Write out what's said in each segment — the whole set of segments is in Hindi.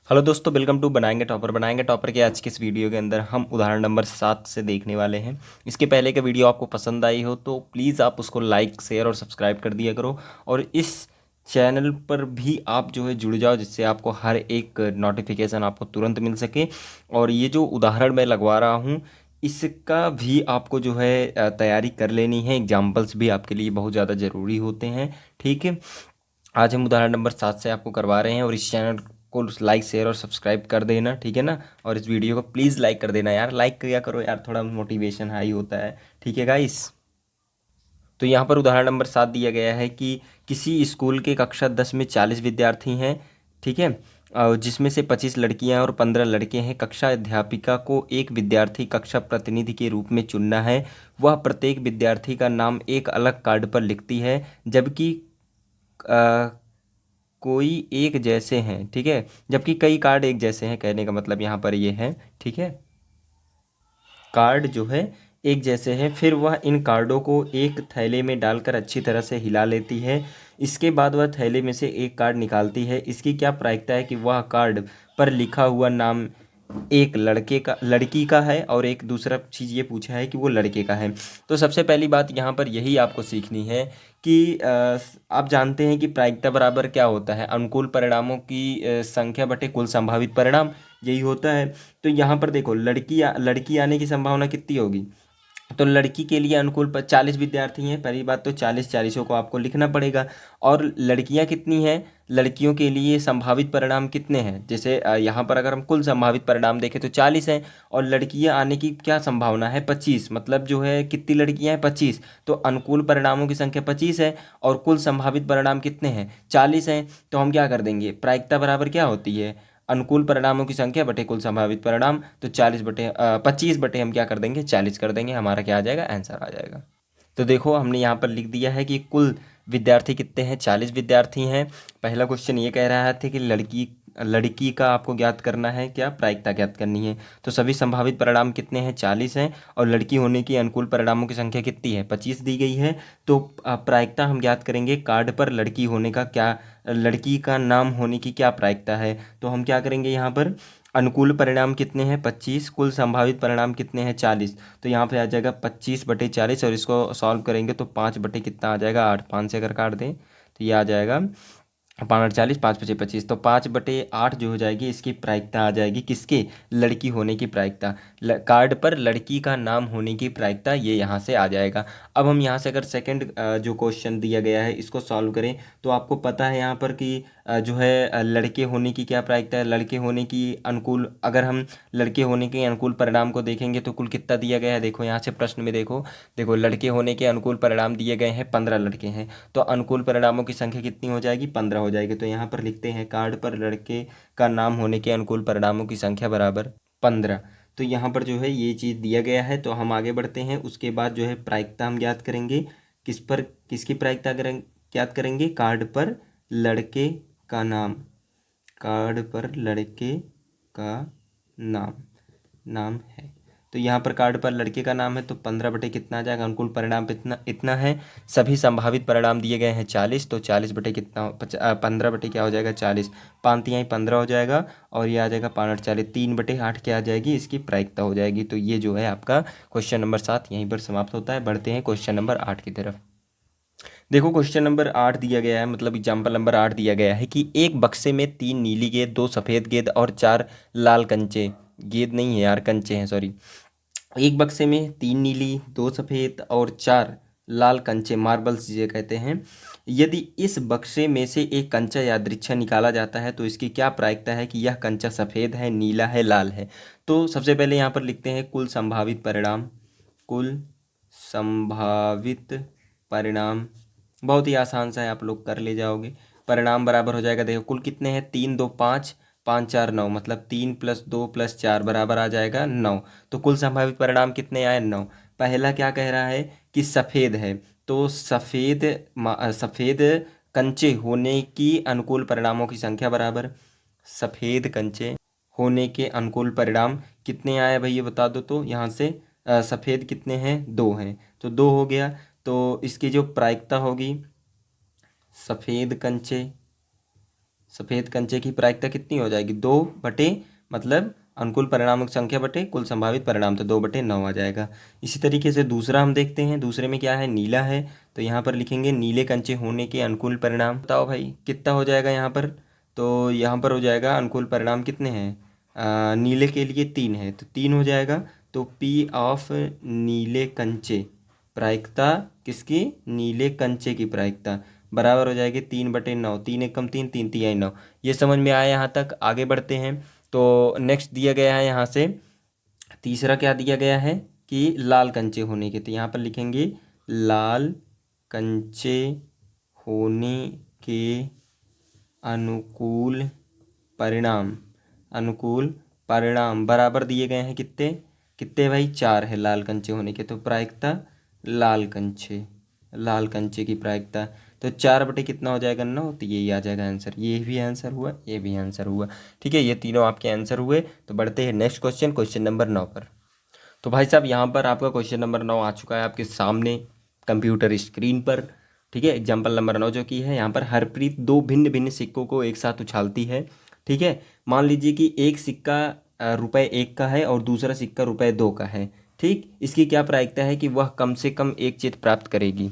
हेलो दोस्तों, वेलकम टू बनाएंगे टॉपर के आज के इस वीडियो के अंदर हम उदाहरण नंबर 7 से देखने वाले हैं। इसके पहले का वीडियो आपको पसंद आई हो तो प्लीज़ आप उसको लाइक शेयर और सब्सक्राइब कर दिया करो। और इस चैनल पर भी आप जो है जुड़ जाओ, जिससे आपको हर एक नोटिफिकेशन आपको तुरंत मिल सके। और ये जो उदाहरण मैं लगवा रहा हूँ इसका भी आपको जो है तैयारी कर लेनी है। एग्जाम्पल्स भी आपके लिए बहुत ज़्यादा ज़रूरी होते हैं। ठीक है, आज हम उदाहरण नंबर 7 से आपको करवा रहे हैं और इस चैनल को लाइक शेयर और सब्सक्राइब कर देना, ठीक है ना। और इस वीडियो को प्लीज़ लाइक कर देना यार, लाइक किया करो यार, थोड़ा मोटिवेशन हाई होता है। ठीक है गाइस। तो यहाँ पर उदाहरण नंबर 7 दिया गया है कि किसी स्कूल के कक्षा 10 में 40 विद्यार्थी हैं। ठीक है, और जिसमें से 25 लड़कियां और 15 लड़के हैं। कक्षा अध्यापिका को एक विद्यार्थी कक्षा प्रतिनिधि के रूप में चुनना है। वह प्रत्येक विद्यार्थी का नाम एक अलग कार्ड पर लिखती है, जबकि कोई एक जैसे हैं। ठीक है, जबकि कई कार्ड एक जैसे हैं, कहने का मतलब यहाँ पर ये है। ठीक है, कार्ड जो है एक जैसे हैं। फिर वह इन कार्डों को एक थैले में डालकर अच्छी तरह से हिला लेती है। इसके बाद वह थैले में से एक कार्ड निकालती है। इसकी क्या प्रायिकता है कि वह कार्ड पर लिखा हुआ नाम एक लड़की का है, और एक दूसरा चीज़ ये पूछा है कि वो लड़के का है। तो सबसे पहली बात यहाँ पर यही आपको सीखनी है कि आप जानते हैं कि प्रायिकता बराबर क्या होता है, अनुकूल परिणामों की संख्या बटे कुल संभावित परिणाम, यही होता है। तो यहाँ पर देखो, लड़की आने की संभावना कितनी होगी। तो लड़की के लिए अनुकूल पर 40 विद्यार्थी हैं। पहली बात तो 40 को आपको लिखना पड़ेगा। और लड़कियां कितनी हैं, लड़कियों के लिए संभावित परिणाम कितने हैं। जैसे यहाँ पर अगर हम कुल संभावित परिणाम देखें तो 40 हैं, और लड़कियां आने की क्या संभावना है, 25। मतलब जो है कितनी लड़कियां हैं, 25। तो अनुकूल परिणामों की संख्या 25 है, और कुल संभावित परिणाम कितने हैं, 40 हैं। तो हम क्या कर देंगे, प्रायिकता बराबर क्या होती है, अनुकूल परिणामों की संख्या बटे कुल संभावित परिणाम। तो 25 बटे हम क्या कर देंगे, 40 कर देंगे। हमारा क्या आ जाएगा, आंसर आ जाएगा। तो देखो, हमने यहाँ पर लिख दिया है कि कुल विद्यार्थी कितने हैं, 40 विद्यार्थी हैं। पहला क्वेश्चन ये कह रहा था कि लड़की लड़की का आपको ज्ञात करना है, क्या प्रायिकता ज्ञात करनी है। तो सभी संभावित परिणाम कितने हैं, 40 हैं। और लड़की होने की अनुकूल परिणामों की संख्या कितनी है, 25 दी गई है। तो प्रायिकता हम ज्ञात करेंगे, कार्ड पर लड़की होने का क्या, लड़की का नाम होने की क्या प्रायिकता है। तो हम क्या करेंगे, यहाँ पर अनुकूल परिणाम कितने हैं, 25, कुल संभावित परिणाम कितने हैं, 40। तो यहाँ पे आ जाएगा 25/40, और इसको सॉल्व करेंगे तो 5 बटे कितना आ जाएगा, 8। 5 से अगर काट दें तो ये आ जाएगा 5 40, 5 5 25। तो 5/8 जो हो जाएगी, इसकी प्रायिकता आ जाएगी किसके, लड़की होने की प्रायिकता। कार्ड पर लड़की का नाम होने की प्रायिकता, ये यहाँ से आ जाएगा। अब हम यहाँ से अगर सेकंड जो क्वेश्चन दिया गया है इसको सॉल्व करें, तो आपको पता है यहाँ पर कि जो है लड़के होने की क्या प्रायिकता है। लड़के होने की अनुकूल, अगर हम लड़के होने के अनुकूल परिणाम को देखेंगे तो कुल कितना दिया गया है, देखो यहाँ से प्रश्न में देखो। देखो, लड़के होने के अनुकूल परिणाम दिए गए हैं, 15 लड़के हैं। तो अनुकूल परिणामों की संख्या कितनी हो जाएगी, 15 हो जाएगी। तो यहाँ पर लिखते हैं, कार्ड पर लड़के का नाम होने के अनुकूल परिणामों की संख्या बराबर 15। तो यहाँ पर जो है ये चीज़ दिया गया है। तो हम आगे बढ़ते हैं। उसके बाद जो है प्रायिकता हम ज्ञात करेंगे, किस पर, किसकी प्रायिकता ज्ञात करेंगे, कार्ड पर लड़के का नाम, कार्ड पर लड़के का नाम नाम है। तो यहाँ पर कार्ड पर लड़के का नाम है, तो 15 बटे कितना आ जाएगा, अनुकूल परिणाम इतना इतना है। सभी संभावित परिणाम दिए गए हैं 40, तो 40 बटे कितना, 15 बटे क्या हो जाएगा, 40। 5 15 हो जाएगा, और ये आ जाएगा 5 8 40, 3/8 क्या आ जाएगी, इसकी प्रायिकता हो जाएगी। तो ये जो है आपका क्वेश्चन नंबर 7 यहीं पर समाप्त होता है। बढ़ते हैं क्वेश्चन नंबर 8 की तरफ। देखो, क्वेश्चन नंबर 8 दिया गया है, मतलब एग्जाम्पल नंबर 8 दिया गया है कि एक बक्से में 3 नीली गेंद, 2 सफ़ेद गेंद और 4 लाल कंचे, गेंद नहीं है यार, कंचे हैं, सॉरी। एक बक्से में 3 नीली, 2 सफ़ेद और 4 लाल कंचे, मार्बल्स जिसे कहते हैं। यदि इस बक्से में से एक कंचा यादृच्छा निकाला जाता है तो इसकी क्या प्रायिकता है कि यह कंचा सफ़ेद है, नीला है, लाल है। तो सबसे पहले यहाँ पर लिखते हैं कुल संभावित परिणाम। कुल संभावित परिणाम बहुत ही आसान सा है, आप लोग कर ले जाओगे। परिणाम बराबर हो जाएगा, देखो कुल कितने हैं, 3 2 5, 5 4 9, मतलब 3 + 2 + 4 बराबर आ जाएगा 9। तो कुल संभावित परिणाम कितने आए, 9। पहला क्या कह रहा है कि सफ़ेद है, तो सफ़ेद कंचे होने की अनुकूल परिणामों की संख्या बराबर, सफ़ेद कंचे होने के अनुकूल परिणाम कितने आए भाई, ये बता दो। तो यहाँ से सफ़ेद कितने हैं, 2 हैं, तो 2 हो गया। तो इसकी जो प्रायिकता होगी, सफ़ेद कंचे सफ़ेद कंचे की प्रायिकता कितनी हो जाएगी, 2 बटे मतलब अनुकूल परिणामों की संख्या बटे कुल संभावित परिणाम, तो 2/9 आ जाएगा। इसी तरीके से दूसरा हम देखते हैं, दूसरे में क्या है, नीला है, तो यहाँ पर लिखेंगे नीले कंचे होने के अनुकूल परिणाम। बताओ भाई कितना हो जाएगा यहाँ पर, तो यहाँ पर हो जाएगा अनुकूल परिणाम कितने हैं, नीले के लिए 3 है तो 3 हो जाएगा। तो पी ऑफ नीले कंचे, प्रायिकता किसकी, नीले कंचे की प्रायिकता बराबर हो जाएगी 3/9, 3 × 1 = 3, 3 × 3 = 9। ये समझ में आया, यहाँ तक आगे बढ़ते हैं। तो नेक्स्ट दिया गया है यहाँ से तीसरा, क्या दिया गया है कि लाल कंचे होने के, तो यहाँ पर लिखेंगे लाल कंचे होने के अनुकूल परिणाम, अनुकूल परिणाम बराबर दिए गए हैं कितने कितने भाई, 4 है लाल कंचे होने के, तो प्रायिकता लाल कंचे, लाल कंचे की प्रायिकता, तो 4 बटे कितना हो जाएगा, 9, तो यही आ जाएगा आंसर। ये भी आंसर हुआ, ये भी आंसर हुआ, ठीक है, ये तीनों आपके आंसर हुए। तो बढ़ते हैं नेक्स्ट क्वेश्चन, क्वेश्चन नंबर 9 पर। तो भाई साहब यहाँ पर आपका क्वेश्चन नंबर 9 आ चुका है आपके सामने कंप्यूटर स्क्रीन पर, ठीक है। एग्जाम्पल नंबर 9 जो की है, यहाँ पर हरप्रीत 2 भिन्न भिन्न सिक्कों को एक साथ उछालती है, ठीक है। मान लीजिए कि एक सिक्का ₹1 का है और दूसरा सिक्का ₹2 का है, ठीक। इसकी क्या प्रायिकता है कि वह कम से कम एक चित प्राप्त करेगी।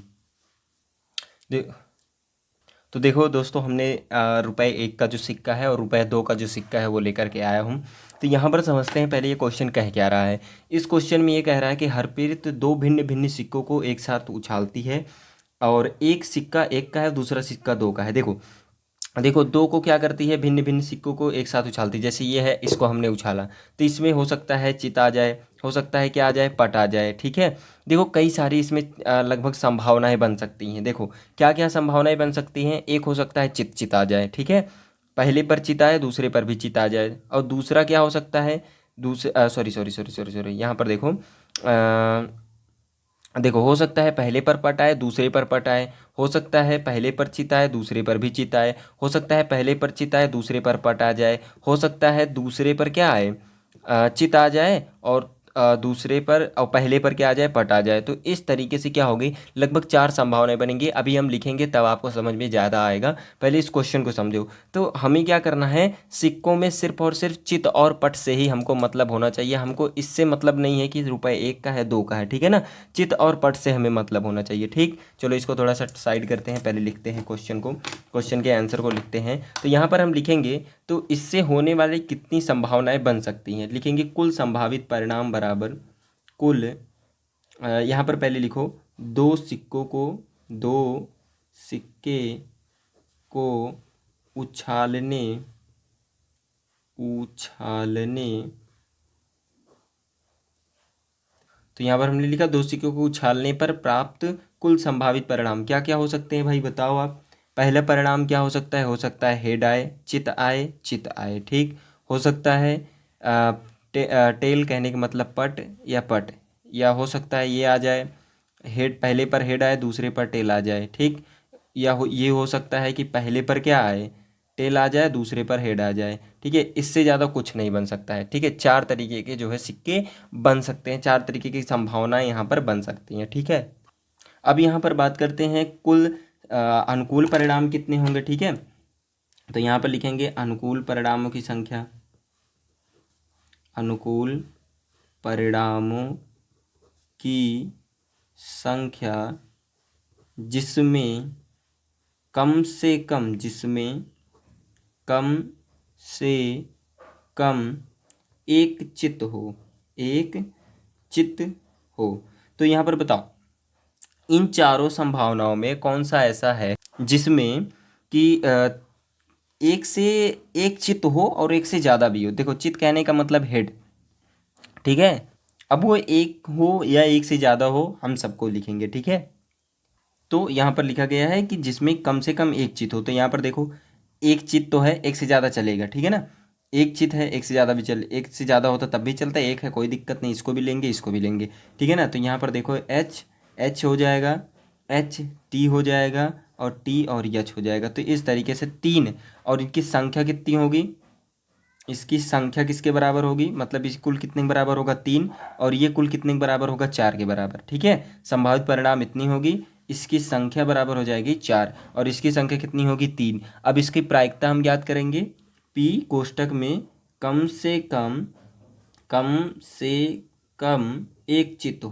तो देखो दोस्तों, हमने ₹1 का जो सिक्का है और ₹2 का जो सिक्का है वो लेकर के आया हूँ। तो यहाँ पर समझते हैं पहले ये क्वेश्चन कह क्या रहा है। इस क्वेश्चन में ये कह रहा है कि हरप्रीत 2 भिन्न भिन्न सिक्कों को एक साथ उछालती है और एक सिक्का 1 का है, दूसरा सिक्का 2 का है। देखो देखो 2 को क्या करती है, भिन्न भिन्न सिक्कों को एक साथ उछालती है। जैसे ये है, इसको हमने उछाला तो इसमें हो सकता है चित आ जाए, हो सकता है क्या आ जाए, पट आ जाए, ठीक है। देखो कई सारी इसमें लगभग संभावनाएं बन सकती हैं। देखो क्या क्या संभावनाएं बन सकती हैं, एक हो सकता है चित चित आ जाए, ठीक है, पहले पर चित आए दूसरे पर भी चित आ जाए। और दूसरा क्या हो सकता है, दूसरे sorry sorry sorry sorry sorry यहाँ पर देखो देखो हो सकता है पहले पर पट आए दूसरे पर पट आए, हो सकता है पहले पर चित आए दूसरे पर भी चित आए, हो सकता है पहले पर चित आए दूसरे पर पट आ जाए, हो सकता है दूसरे पर क्या आए, चित आ जाए और दूसरे पर और पहले पर क्या आ जाए, पट आ जाए। तो इस तरीके से क्या होगी, लगभग 4 संभावनाएं बनेंगी। अभी हम लिखेंगे तब आपको समझ में ज़्यादा आएगा, पहले इस क्वेश्चन को समझो। तो हमें क्या करना है, सिक्कों में सिर्फ और सिर्फ चित और पट से ही हमको मतलब होना चाहिए। हमको इससे मतलब नहीं है कि ₹1 का है 2 का है, ठीक है ना, चित और पट से हमें मतलब होना चाहिए, ठीक। चलो इसको थोड़ा सा साइड करते हैं, पहले लिखते हैं क्वेश्चन को, क्वेश्चन के आंसर को लिखते हैं। तो यहाँ पर हम लिखेंगे तो इससे होने वाली कितनी संभावनाएं बन सकती हैं, लिखेंगे कुल संभावित परिणाम बराबर कुल, यहाँ पर पहले लिखो 2 सिक्कों को, 2 सिक्के को उछालने उछालने तो यहाँ पर हमने लिखा 2 सिक्कों को उछालने पर प्राप्त कुल संभावित परिणाम क्या क्या हो सकते हैं भाई, बताओ आप। पहला परिणाम क्या हो सकता है हेड आए, चित आए, चित आए, ठीक। हो सकता है टेल कहने का मतलब पट या पट, या हो सकता है ये आ जाए, हेड पहले पर हेड आए दूसरे पर टेल आ जाए, ठीक। या ये हो सकता है कि पहले पर क्या आए, टेल आ जाए दूसरे पर हेड आ जाए, ठीक है। इससे ज़्यादा कुछ नहीं बन सकता है, ठीक है। 4 तरीके के जो है सिक्के बन सकते हैं, 4 तरीके की संभावनाएं यहाँ पर बन सकती हैं, ठीक है। अब यहाँ पर बात करते हैं कुल अनुकूल परिणाम कितने होंगे, ठीक है। तो यहाँ पर लिखेंगे अनुकूल परिणामों की संख्या, अनुकूल परिणामों की संख्या जिसमें कम से कम, जिसमें कम से कम एक चित हो, एक चित हो। तो यहाँ पर बताओ इन चारों संभावनाओं में कौन सा ऐसा है जिसमें कि एक से एक चित हो और एक से ज़्यादा भी हो। देखो चित कहने का मतलब हेड, ठीक है। अब वो एक हो या एक से ज़्यादा हो हम सबको लिखेंगे, ठीक है। तो यहाँ पर लिखा गया है कि जिसमें कम से कम एक चित हो, तो यहाँ पर देखो एक चित तो है, एक से ज़्यादा चलेगा, ठीक है ना। एक चित है, एक से ज़्यादा भी चल, एक से ज़्यादा होता तब भी चलता है, एक है कोई दिक्कत नहीं, इसको भी लेंगे इसको भी लेंगे, ठीक है ना। तो यहाँ पर देखो एच हो जाएगा, एच टी हो जाएगा और टी और एच हो जाएगा। तो इस तरीके से 3, और इनकी संख्या कितनी होगी, इसकी संख्या किसके बराबर होगी, मतलब इस कुल कितने के बराबर होगा 3, और ये कुल कितने के बराबर होगा 4 के बराबर, ठीक है। संभावित परिणाम इतनी होगी, इसकी संख्या बराबर हो जाएगी 4 और इसकी संख्या कितनी होगी 3। अब इसकी प्रायिकता हम ज्ञात करेंगे, P कोष्टक में कम से कम एक चित्त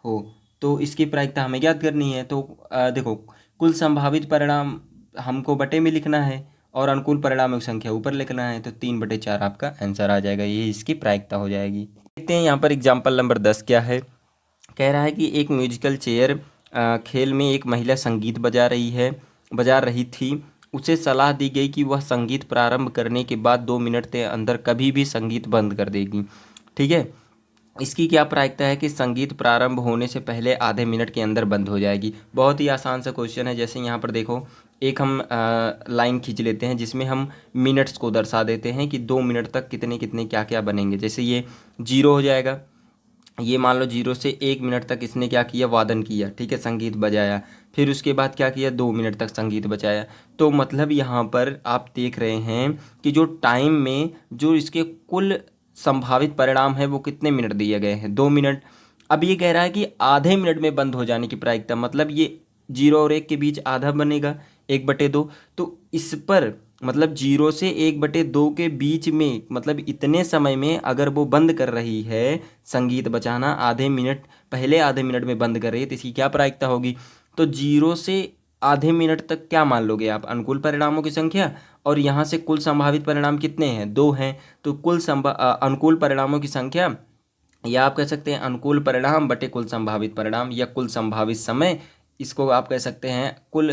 हो, तो इसकी प्रायिकता हमें ज्ञात करनी है। तो देखो, कुल संभावित परिणाम हमको बटे में लिखना है और अनुकूल परिणामों की संख्या ऊपर लिखना है, तो 3/4 आपका आंसर आ जाएगा, ये इसकी प्रायिकता हो जाएगी। देखते हैं यहाँ पर एग्जाम्पल नंबर 10 क्या है। कह रहा है कि एक म्यूजिकल चेयर खेल में एक महिला संगीत बजा रही थी। उसे सलाह दी गई कि वह संगीत प्रारंभ करने के बाद 2 मिनट के अंदर कभी भी संगीत बंद कर देगी। ठीक है, इसकी क्या प्रायिकता है कि संगीत प्रारंभ होने से पहले आधे मिनट के अंदर बंद हो जाएगी। बहुत ही आसान सा क्वेश्चन है। जैसे यहाँ पर देखो, एक हम लाइन खींच लेते हैं जिसमें हम मिनट्स को दर्शा देते हैं कि 2 मिनट तक कितने कितने क्या क्या बनेंगे। जैसे ये 0 हो जाएगा, ये मान लो 0 से 1 मिनट तक इसने क्या किया, वादन किया, ठीक है, संगीत बजाया। फिर उसके बाद क्या किया, 2 मिनट तक संगीत बजाया। तो मतलब यहाँ पर आप देख रहे हैं कि जो टाइम में जो इसके कुल संभावित परिणाम है वो कितने मिनट दिए गए हैं, 2 मिनट। अब ये कह रहा है कि आधे मिनट में बंद हो जाने की प्रायिकता, मतलब ये 0 और 1 के बीच आधा बनेगा, 1/2। तो इस पर मतलब 0 से 1/2 के बीच में, मतलब इतने समय में अगर वो बंद कर रही है संगीत बजाना, पहले आधे मिनट में बंद कर रही है, तो इसकी क्या प्रायिकता होगी। तो 0 से आधे मिनट तक क्या मान लोगे आप, अनुकूल परिणामों की संख्या, और यहाँ से कुल संभावित परिणाम कितने हैं, 2 हैं। तो अनुकूल परिणामों की संख्या, या आप कह सकते हैं अनुकूल परिणाम बटे कुल संभावित परिणाम, या कुल संभावित समय। इसको आप कह सकते हैं कुल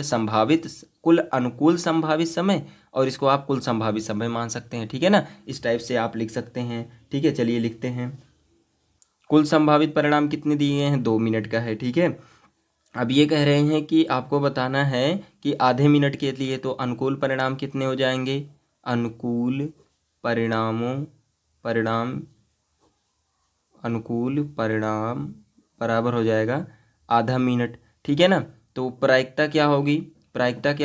अनुकूल संभावित समय, और इसको आप कुल संभावित समय मान सकते हैं। ठीक है ना, इस टाइप से आप लिख सकते हैं। ठीक है, चलिए लिखते हैं। कुल संभावित परिणाम कितने दिए हैं, 2 मिनट का है। ठीक है, अब ये कह रहे हैं कि आपको बताना है कि आधे मिनट के लिए तो अनुकूल परिणाम कितने हो जाएंगे, अनुकूल परिणाम बराबर हो जाएगा आधा मिनट। ठीक है ना, तो प्रायिकता क्या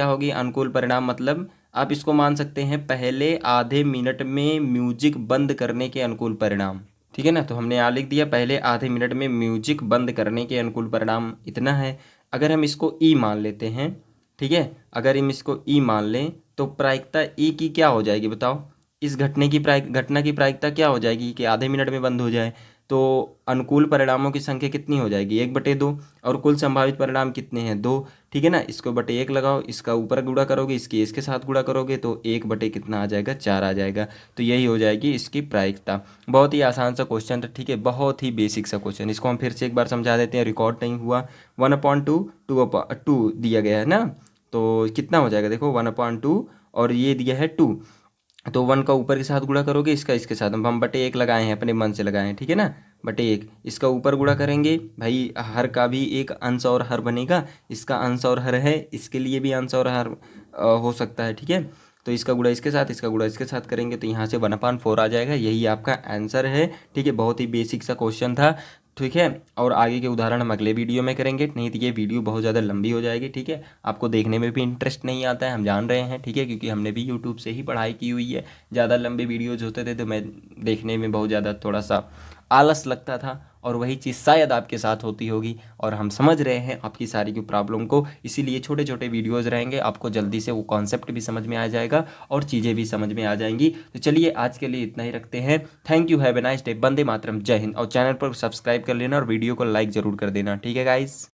होगी, अनुकूल परिणाम मतलब आप इसको मान सकते हैं पहले आधे मिनट में म्यूजिक बंद करने के अनुकूल परिणाम। ठीक है ना, तो हमने यहाँ लिख दिया पहले आधे मिनट में म्यूजिक बंद करने के अनुकूल परिणाम इतना है। अगर हम इसको ई मान लेते हैं, ठीक है, अगर हम इसको ई मान लें तो प्रायिकता ई की क्या हो जाएगी बताओ, इस घटना की प्रायिकता क्या हो जाएगी कि आधे मिनट में बंद हो जाए। तो अनुकूल परिणामों की संख्या कितनी हो जाएगी, 1/2, और कुल संभावित परिणाम कितने हैं, 2। ठीक है ना, इसको बटे 1 लगाओ, इसका ऊपर गुणा करोगे, इसके साथ गुणा करोगे, तो 1 बटे कितना आ जाएगा, 4 आ जाएगा। तो यही हो जाएगी इसकी प्रायिकता। बहुत ही आसान सा क्वेश्चन था। ठीक है, बहुत ही बेसिक सा क्वेश्चन। इसको हम फिर से एक बार समझा देते हैं, रिकॉर्ड नहीं हुआ। 1/2 2 दिया गया है ना, तो कितना हो जाएगा देखो, 1/2 और ये दिया है 2, तो 1 का ऊपर के साथ गुणा करोगे, इसका इसके साथ, हम बटे 1 लगाए हैं, अपने मन से लगाए हैं। ठीक है ना, बटे 1, इसका ऊपर गुणा करेंगे, भाई हर का भी एक अंश और हर बनेगा, इसका अंश और हर है, इसके लिए भी अंश और हर हो सकता है। ठीक है, तो इसका गुणा इसके साथ, इसका गुणा इसके साथ करेंगे, तो यहाँ से 1/4 आ जाएगा, यही आपका आंसर है। ठीक है, बहुत ही बेसिक सा क्वेश्चन था। ठीक है, और आगे के उदाहरण हम अगले वीडियो में करेंगे, नहीं तो ये वीडियो बहुत ज़्यादा लंबी हो जाएगी। ठीक है, आपको देखने में भी इंटरेस्ट नहीं आता है, हम जान रहे हैं। ठीक है, क्योंकि हमने भी यूट्यूब से ही पढ़ाई की हुई है। ज़्यादा लंबे वीडियोज़ होते थे तो मैं देखने में बहुत ज़्यादा थोड़ा सा आलस लगता था, और वही चीज़ शायद आपके साथ होती होगी, और हम समझ रहे हैं आपकी सारी की प्रॉब्लम को। इसीलिए छोटे छोटे वीडियोज़ रहेंगे, आपको जल्दी से वो कॉन्सेप्ट भी समझ में आ जाएगा और चीज़ें भी समझ में आ जाएंगी। तो चलिए आज के लिए इतना ही रखते हैं। Thank you, have a nice day, Vande Mataram, Jai Hind. और चैनल पर सब्सक्राइब कर लेना और वीडियो को लाइक ज़रूर कर देना। ठीक है गाइस।